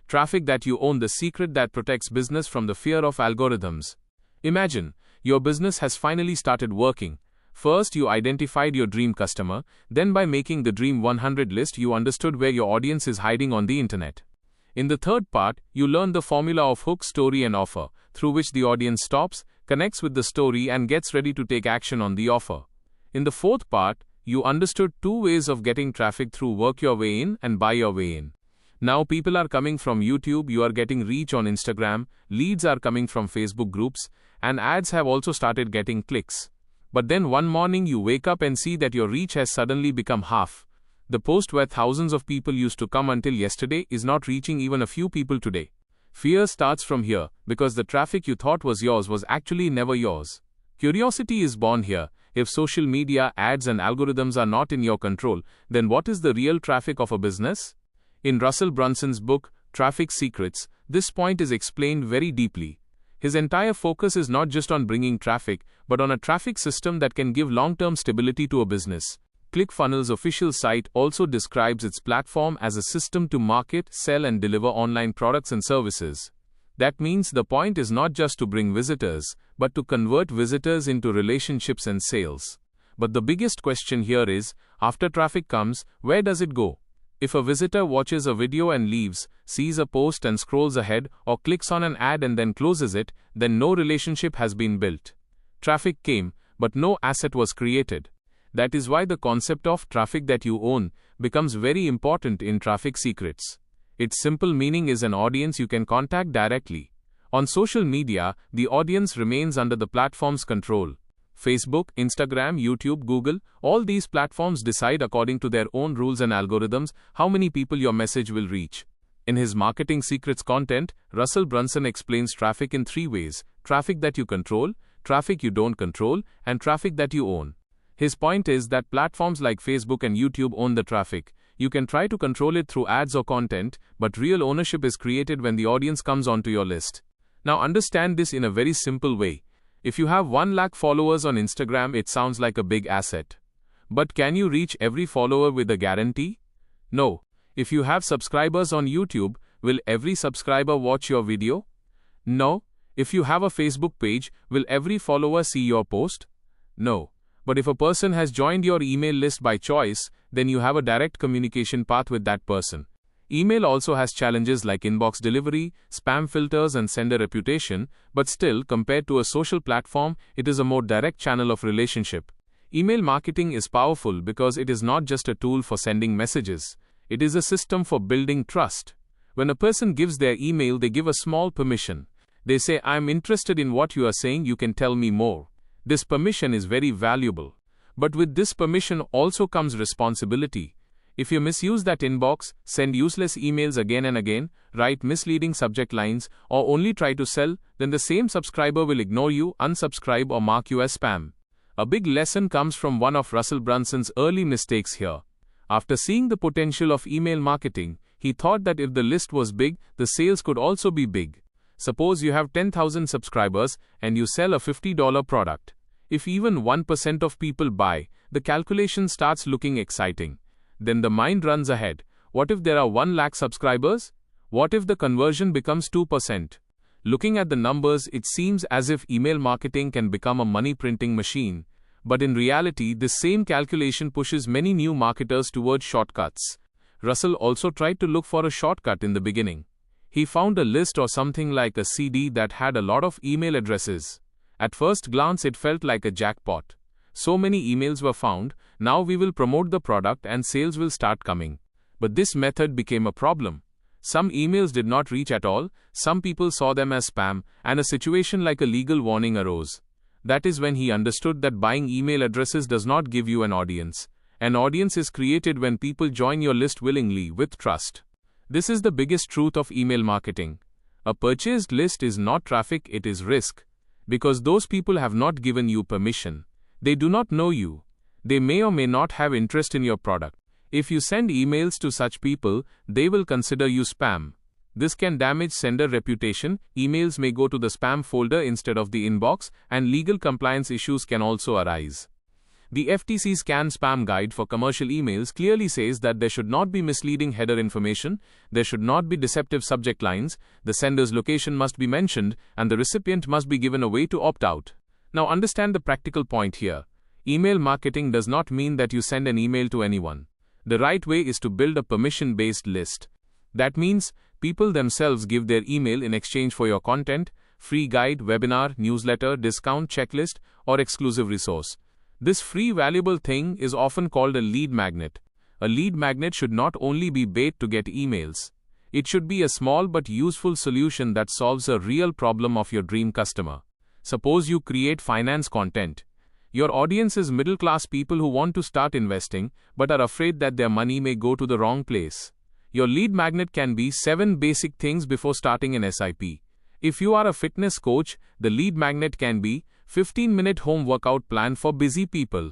Traffic that you own, the secret that protects business from the fear of algorithms. Imagine, your business has finally started working. First, you identified your dream customer, then by making the Dream 100 list, you understood where your audience is hiding on the internet. In the third part, you learn the formula of hook, story and offer, through which the audience stops, connects with the story and gets ready to take action on the offer. In the fourth part, you understood two ways of getting traffic through work your way in and buy your way in. Now people are coming from YouTube, you are getting reach on Instagram, leads are coming from Facebook groups, and ads have also started getting clicks. But then one morning you wake up and see that your reach has suddenly become half. The post where thousands of people used to come until yesterday is not reaching even a few people today. Fear starts from here, because the traffic you thought was yours was actually never yours. Curiosity is born here. If social media, ads and algorithms are not in your control, then what is the real traffic of a business? In Russell Brunson's book, Traffic Secrets, this point is explained very deeply. His entire focus is not just on bringing traffic, but on a traffic system that can give long-term stability to a business. ClickFunnels' official site also describes its platform as a system to market, sell and deliver online products and services. That means the point is not just to bring visitors, but to convert visitors into relationships and sales. But the biggest question here is, after traffic comes, where does it go? If a visitor watches a video and leaves, sees a post and scrolls ahead, or clicks on an ad and then closes it, then no relationship has been built. Traffic came, but no asset was created. That is why the concept of traffic that you own becomes very important in Traffic Secrets. Its simple meaning is an audience you can contact directly. On social media, the audience remains under the platform's control. Facebook, Instagram, YouTube, Google, all these platforms decide according to their own rules and algorithms how many people your message will reach. In his Marketing Secrets content, Russell Brunson explains traffic in three ways: traffic that you control, traffic you don't control, and traffic that you own. His point is that platforms like Facebook and YouTube own the traffic. You can try to control it through ads or content, but real ownership is created when the audience comes onto your list. Now understand this in a very simple way. If you have 1 lakh followers on Instagram, it sounds like a big asset. But can you reach every follower with a guarantee? No. If you have subscribers on YouTube, will every subscriber watch your video? No. If you have a Facebook page, will every follower see your post? No. But if a person has joined your email list by choice, then you have a direct communication path with that person. Email also has challenges like inbox delivery, spam filters and sender reputation, but still, compared to a social platform, it is a more direct channel of relationship. Email marketing is powerful because it is not just a tool for sending messages. It is a system for building trust. When a person gives their email, they give a small permission. They say, "I'm interested in what you are saying, you can tell me more." This permission is very valuable. But with this permission also comes responsibility. If you misuse that inbox, send useless emails again and again, write misleading subject lines, or only try to sell, then the same subscriber will ignore you, unsubscribe or mark you as spam. A big lesson comes from one of Russell Brunson's early mistakes here. After seeing the potential of email marketing, he thought that if the list was big, the sales could also be big. Suppose you have 10,000 subscribers and you sell a $50 product. If even 1% of people buy, the calculation starts looking exciting. Then the mind runs ahead. What if there are 1 lakh subscribers? What if the conversion becomes 2%? Looking at the numbers, it seems as if email marketing can become a money printing machine. But in reality, this same calculation pushes many new marketers towards shortcuts. Russell also tried to look for a shortcut in the beginning. He found a list or something like a CD that had a lot of email addresses. At first glance, it felt like a jackpot. So many emails were found, now we will promote the product and sales will start coming. But this method became a problem. Some emails did not reach at all, some people saw them as spam, and a situation like a legal warning arose. That is when he understood that buying email addresses does not give you an audience. An audience is created when people join your list willingly, with trust. This is the biggest truth of email marketing. A purchased list is not traffic, it is risk. Because those people have not given you permission. They do not know you. They may or may not have interest in your product. If you send emails to such people, they will consider you spam. This can damage sender reputation, emails may go to the spam folder instead of the inbox, and legal compliance issues can also arise. The FTC's Can Spam Guide for commercial emails clearly says that there should not be misleading header information, there should not be deceptive subject lines, the sender's location must be mentioned, and the recipient must be given a way to opt out. Now understand the practical point here. Email marketing does not mean that you send an email to anyone. The right way is to build a permission-based list. That means people themselves give their email in exchange for your content, free guide, webinar, newsletter, discount, checklist, or exclusive resource. This free valuable thing is often called a lead magnet. A lead magnet should not only be bait to get emails. It should be a small but useful solution that solves a real problem of your dream customer. Suppose you create finance content. Your audience is middle-class people who want to start investing but are afraid that their money may go to the wrong place. Your lead magnet can be 7 basic things before starting an SIP. If you are a fitness coach, the lead magnet can be 15-minute home workout plan for busy people.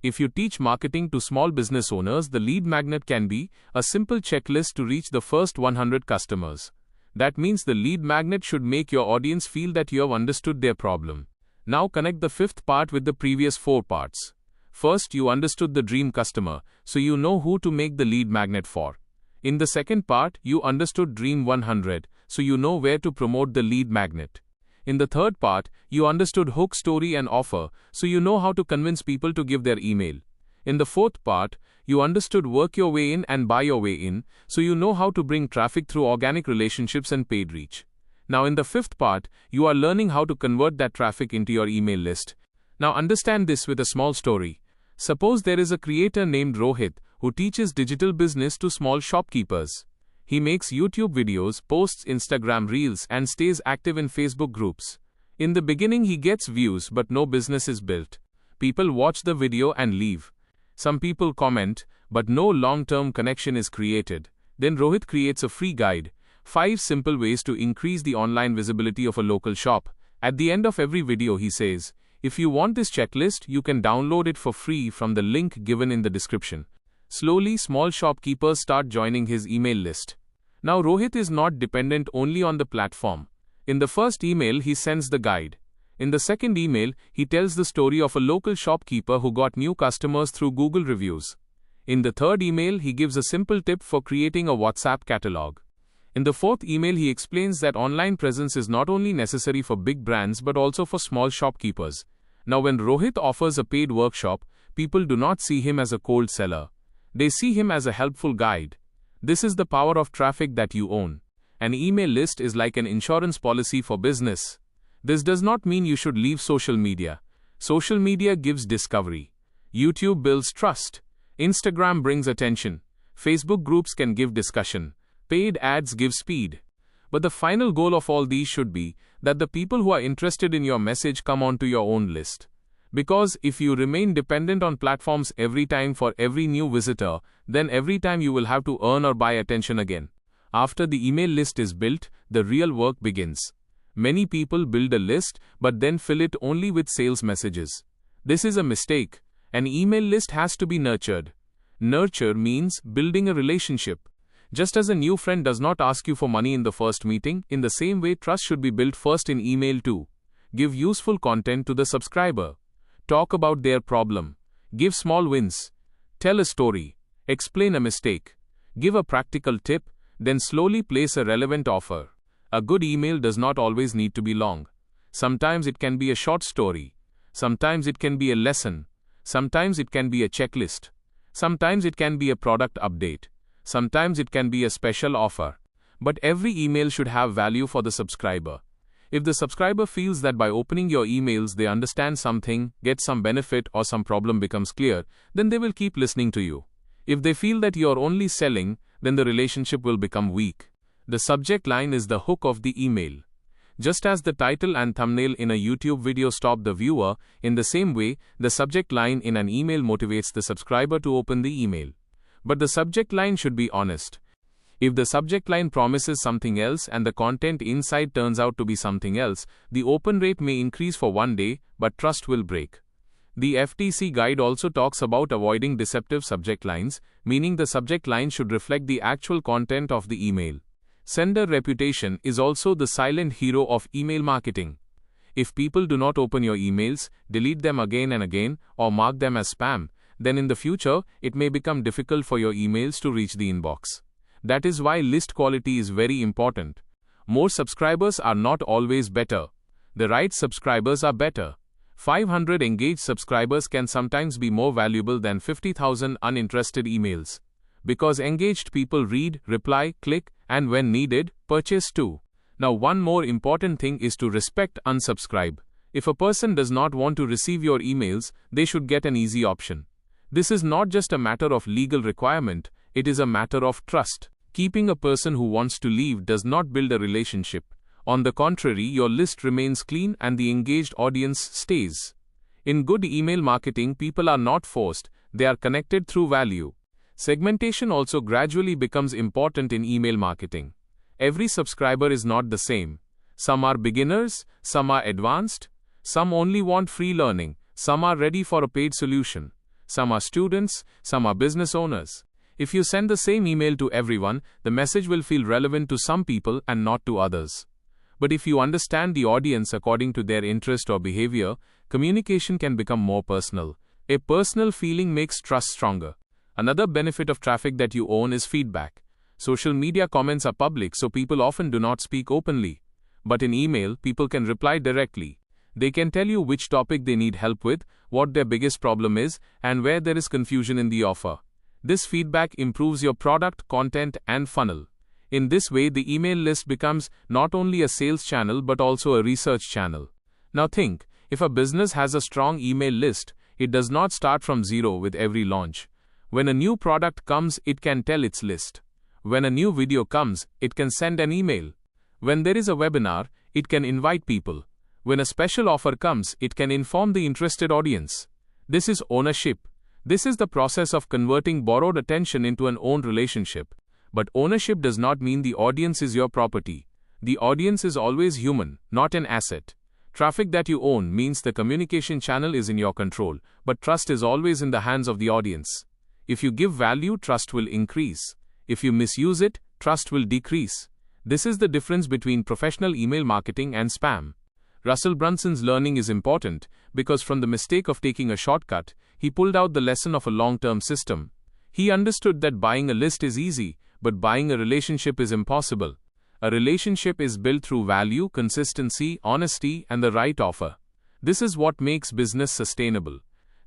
If you teach marketing to small business owners, the lead magnet can be a simple checklist to reach the first 100 customers. That means the lead magnet should make your audience feel that you have understood their problem. Now connect the 5th part with the previous 4 parts. First, you understood the dream customer, so you know who to make the lead magnet for. In the second part, you understood Dream 100, so you know where to promote the lead magnet. In the third part, you understood hook, story and offer, so you know how to convince people to give their email. In the fourth part, you understood work your way in and buy your way in, so you know how to bring traffic through organic relationships and paid reach. Now in the fifth part, you are learning how to convert that traffic into your email list. Now understand this with a small story. Suppose there is a creator named Rohit who teaches digital business to small shopkeepers. He makes YouTube videos, posts Instagram reels, and stays active in Facebook groups. In the beginning he gets views but no business is built. People watch the video and leave. Some people comment, but no long-term connection is created. Then Rohit creates a free guide, 5 simple ways to increase the online visibility of a local shop. At the end of every video he says, if you want this checklist, you can download it for free from the link given in the description. Slowly, small shopkeepers start joining his email list. Now Rohit is not dependent only on the platform. In the first email, he sends the guide. In the second email, he tells the story of a local shopkeeper who got new customers through Google reviews. In the third email, he gives a simple tip for creating a WhatsApp catalog. In the fourth email, he explains that online presence is not only necessary for big brands but also for small shopkeepers. Now when Rohit offers a paid workshop, people do not see him as a cold seller. They see him as a helpful guide. This is the power of traffic that you own. An email list is like an insurance policy for business. This does not mean you should leave social media. Social media gives discovery. YouTube builds trust. Instagram brings attention. Facebook groups can give discussion. Paid ads give speed. But the final goal of all these should be that the people who are interested in your message come onto your own list. Because if you remain dependent on platforms every time for every new visitor, then every time you will have to earn or buy attention again. After the email list is built, the real work begins. Many people build a list but then fill it only with sales messages. This is a mistake. An email list has to be nurtured. Nurture means building a relationship. Just as a new friend does not ask you for money in the first meeting, in the same way trust should be built first in email too. Give useful content to the subscriber. Talk about their problem. Give small wins. Tell a story. Explain a mistake. Give a practical tip, then slowly place a relevant offer. A good email does not always need to be long. Sometimes it can be a short story. Sometimes it can be a lesson. Sometimes it can be a checklist. Sometimes it can be a product update. Sometimes it can be a special offer. But every email should have value for the subscriber. If the subscriber feels that by opening your emails they understand something, get some benefit or some problem becomes clear, then they will keep listening to you. If they feel that you are only selling, then the relationship will become weak. The subject line is the hook of the email. Just as the title and thumbnail in a YouTube video stop the viewer, in the same way, the subject line in an email motivates the subscriber to open the email. But the subject line should be honest. If the subject line promises something else and the content inside turns out to be something else, the open rate may increase for one day, but trust will break. The FTC guide also talks about avoiding deceptive subject lines, meaning the subject line should reflect the actual content of the email. Sender reputation is also the silent hero of email marketing. If people do not open your emails, delete them again and again, or mark them as spam, then in the future, it may become difficult for your emails to reach the inbox. That is why list quality is very important. More subscribers are not always better. The right subscribers are better. 500 engaged subscribers can sometimes be more valuable than 50,000 uninterested emails. Because engaged people read, reply, click, and when needed, purchase too. Now, one more important thing is to respect unsubscribe. If a person does not want to receive your emails, they should get an easy option. This is not just a matter of legal requirement, it is a matter of trust. Keeping a person who wants to leave does not build a relationship. On the contrary, your list remains clean and the engaged audience stays. In good email marketing, people are not forced, they are connected through value. Segmentation also gradually becomes important in email marketing. Every subscriber is not the same. Some are beginners, some are advanced, some only want free learning, some are ready for a paid solution. Some are students, some are business owners. If you send the same email to everyone, the message will feel relevant to some people and not to others. But if you understand the audience according to their interest or behavior, communication can become more personal. A personal feeling makes trust stronger. Another benefit of traffic that you own is feedback. Social media comments are public, so people often do not speak openly. But in email, people can reply directly. They can tell you which topic they need help with, what their biggest problem is, and where there is confusion in the offer. This feedback improves your product, content, and funnel. In this way, the email list becomes not only a sales channel but also a research channel. Now think, if a business has a strong email list, it does not start from zero with every launch. When a new product comes, it can tell its list. When a new video comes, it can send an email. When there is a webinar, it can invite people. When a special offer comes, it can inform the interested audience. This is ownership. This is the process of converting borrowed attention into an owned relationship. But ownership does not mean the audience is your property. The audience is always human, not an asset. Traffic that you own means the communication channel is in your control, but trust is always in the hands of the audience. If you give value, trust will increase. If you misuse it, trust will decrease. This is the difference between professional email marketing and spam. Russell Brunson's learning is important because from the mistake of taking a shortcut, he pulled out the lesson of a long-term system. He understood that buying a list is easy, but buying a relationship is impossible. A relationship is built through value, consistency, honesty, and the right offer. This is what makes business sustainable.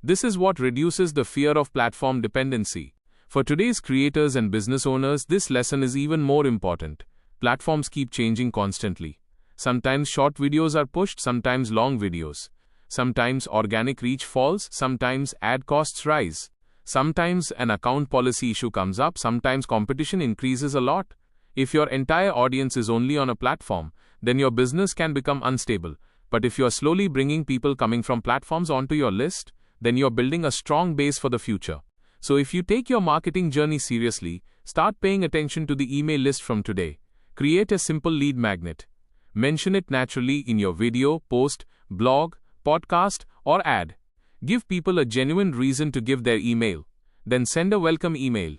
This is what reduces the fear of platform dependency. For today's creators and business owners, this lesson is even more important. Platforms keep changing constantly. Sometimes short videos are pushed, sometimes long videos. Sometimes organic reach falls, sometimes ad costs rise. Sometimes an account policy issue comes up, sometimes competition increases a lot. If your entire audience is only on a platform, then your business can become unstable. But if you are slowly bringing people coming from platforms onto your list, then you're building a strong base for the future. So if you take your marketing journey seriously, start paying attention to the email list from today. Create a simple lead magnet. Mention it naturally in your video, post, blog, podcast, or ad. Give people a genuine reason to give their email. Then send a welcome email.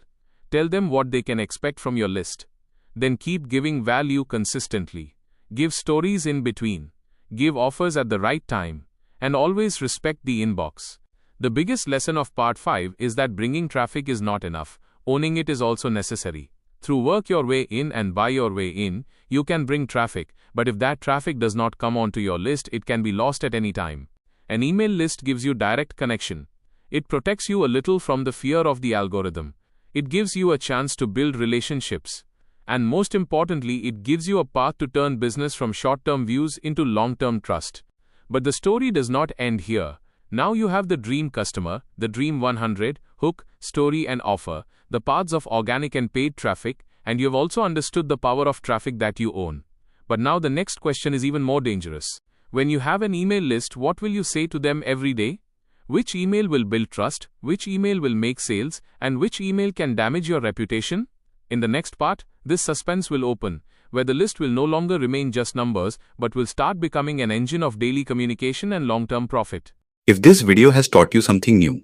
Tell them what they can expect from your list. Then keep giving value consistently. Give stories in between. Give offers at the right time. And always respect the inbox. The biggest lesson of part 5 is that bringing traffic is not enough. Owning it is also necessary. Through work your way in and buy your way in, you can bring traffic, but if that traffic does not come onto your list, it can be lost at any time. An email list gives you direct connection. It protects you a little from the fear of the algorithm. It gives you a chance to build relationships. And most importantly, it gives you a path to turn business from short-term views into long-term trust. But the story does not end here. Now you have the dream customer, the dream 100, hook, story and offer, the paths of organic and paid traffic, and you have also understood the power of traffic that you own. But now the next question is even more dangerous. When you have an email list, what will you say to them every day? Which email will build trust, which email will make sales, and which email can damage your reputation? In the next part, this suspense will open, where the list will no longer remain just numbers, but will start becoming an engine of daily communication and long-term profit. If this video has taught you something new,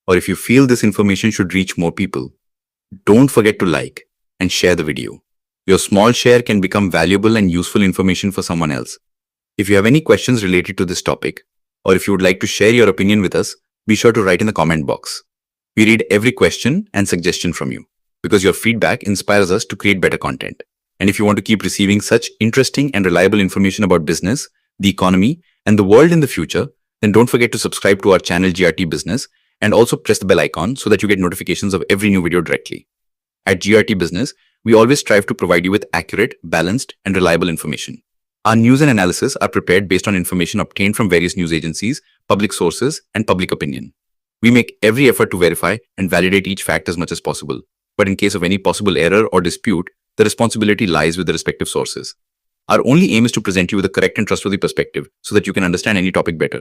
or if you feel this information should reach more people, don't forget to like and share the video. Your small share can become valuable and useful information for someone else. If you have any questions related to this topic, or if you would like to share your opinion with us, be sure to write in the comment box. We read every question and suggestion from you because your feedback inspires us to create better content. And if you want to keep receiving such interesting and reliable information about business, the economy, and the world in the future, then don't forget to subscribe to our channel GRT Business and also press the bell icon so that you get notifications of every new video directly. At GRT Business, we always strive to provide you with accurate, balanced, and reliable information. Our news and analysis are prepared based on information obtained from various news agencies, public sources, and public opinion. We make every effort to verify and validate each fact as much as possible. But in case of any possible error or dispute, the responsibility lies with the respective sources. Our only aim is to present you with a correct and trustworthy perspective so that you can understand any topic better.